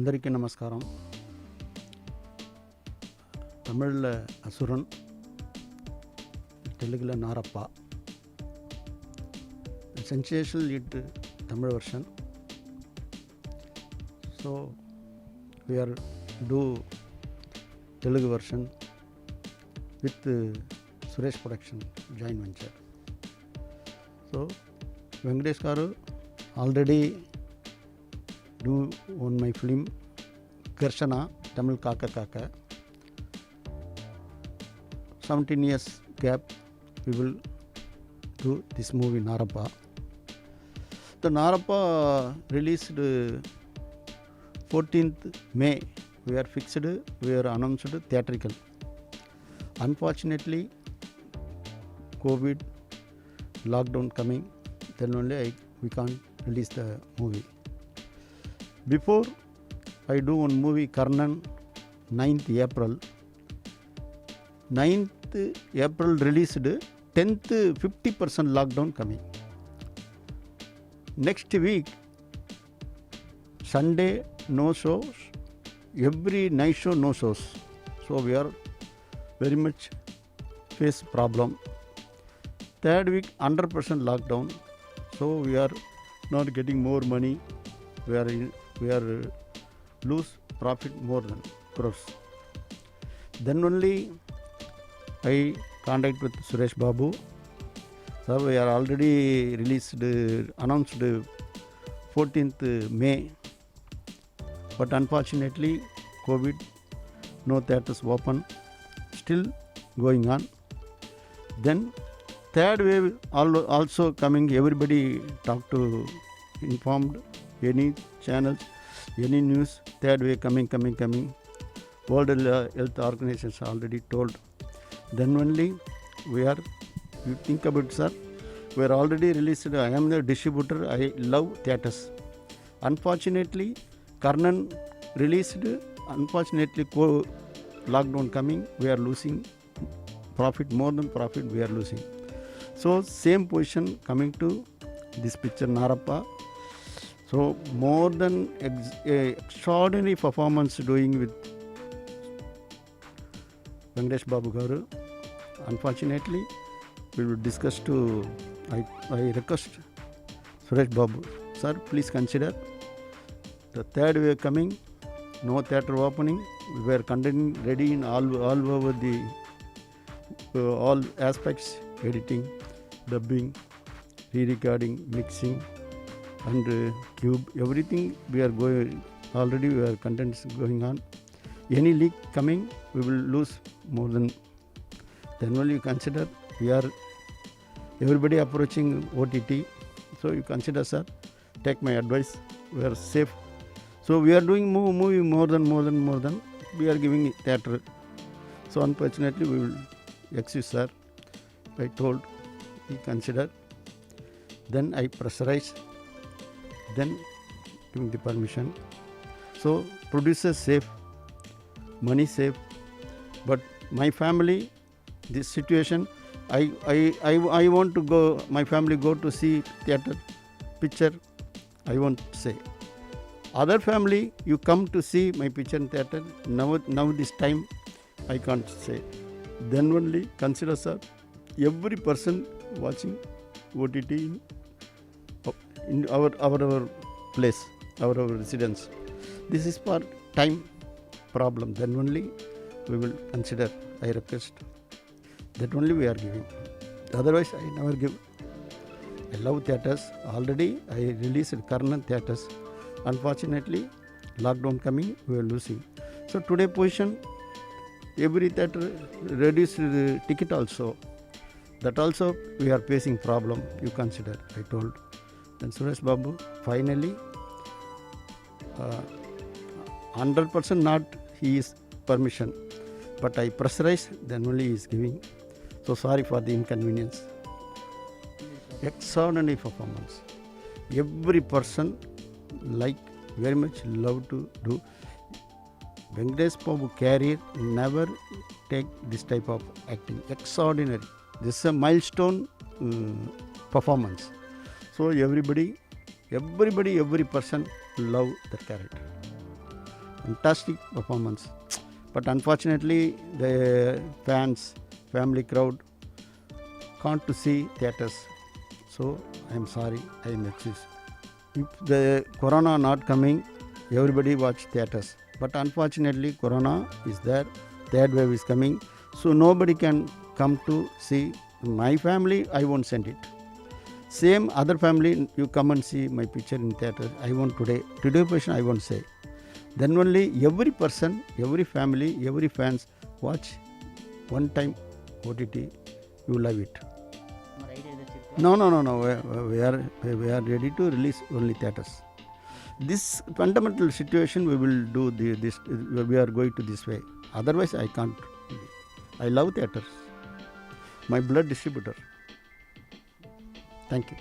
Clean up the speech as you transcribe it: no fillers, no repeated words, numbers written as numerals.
అందరికీ నమస్కారం. தமிழில் அசுரன், தெலுங்கில் Narappa. Sensational hit Tamil version. So we are do Telugu version with Suresh Production joint venture. So Venkatesh garu already do on my film Karshana Tamil Kaka Kaka. 17 years gap we will do this movie Narappa. The Narappa released 14th May. We are fixed, we are announced theatrical. Unfortunately, COVID, lockdown coming, then only we can't release the movie. Before I do one movie Karnan, 9th April. 9th April released, 10th 50% lockdown coming. Next week, Sunday no shows, every night show no shows. So we are very much face problem. Third week 100% lockdown. So we are not getting more money. We are lose profit more than crores. Then only I contact with Suresh Babu. So we are already announced 14th May. But unfortunately, COVID, no theatres open, still going on. Then third wave also coming, everybody talk to informed, any channels, any news, third wave coming. World Health Organizations already told. Then only you think about, sir, we are already released, I am the distributor, I love theatres. Unfortunately, Karnan released, unfortunately lockdown coming, we are losing profit, more than profit we are losing. So same position coming to this picture Narappa. So more than extraordinary performance doing with Venkatesh Babu garu. Unfortunately, we will discuss to, I request Suresh Babu, sir, please consider the third wave coming, no theatre opening, we were conducting ready in all over the all aspects, editing, dubbing, re-recording, mixing, and cube, everything we are going, already we are contents going on. Any leak coming, we will lose more than. Then only you consider, we are everybody approaching OTT, so you consider, sir, take my advice, we are safe. So we are doing movie more than we are giving theatre. So unfortunately we will excuse, sir. I told, he considered. Then I pressurize, then giving the permission. So producer safe, money safe, but my family, this situation, I want to go, my family go to see theatre picture, I won't say. Other family, you come to see my picture in theatre, now this time I can't say. Then only consider, sir, every person watching OTT in our place, our residence. This is for time problem. Then only we will consider, I request. That only we are giving. Otherwise, I never give. I love theatres. Already I released Karnan theatres. Unfortunately, lockdown coming, we are losing. So today position, every theatre reduced the ticket also. That also we are facing problem. You consider, I told. Then Suresh Babu, finally, 100% not he is permission, but I pressurize, then only he is giving. So sorry for the inconvenience. Extraordinary performance. Every person like very much love to do. Venkatesh Babu career never take this type of acting. Extraordinary. This is a milestone performance. So every person love that character. fantastic performance. But unfortunately, the fans, family crowd can't to see theatres. So I am sorry, I am excused. If the corona not coming, everybody watch theatres. But unfortunately, corona is there, third wave is coming, so nobody can come to see. My family, I won't send it. Same other family, you come and see my picture in theatre. I won't today person I won't say. Then only every person, every family, every fans watch one time OTT, you love it. No. We are ready to release only theatres. This fundamental situation we will do this. We are going to this way. Otherwise, I can't. I love theatres. My blood distributor. Thank you.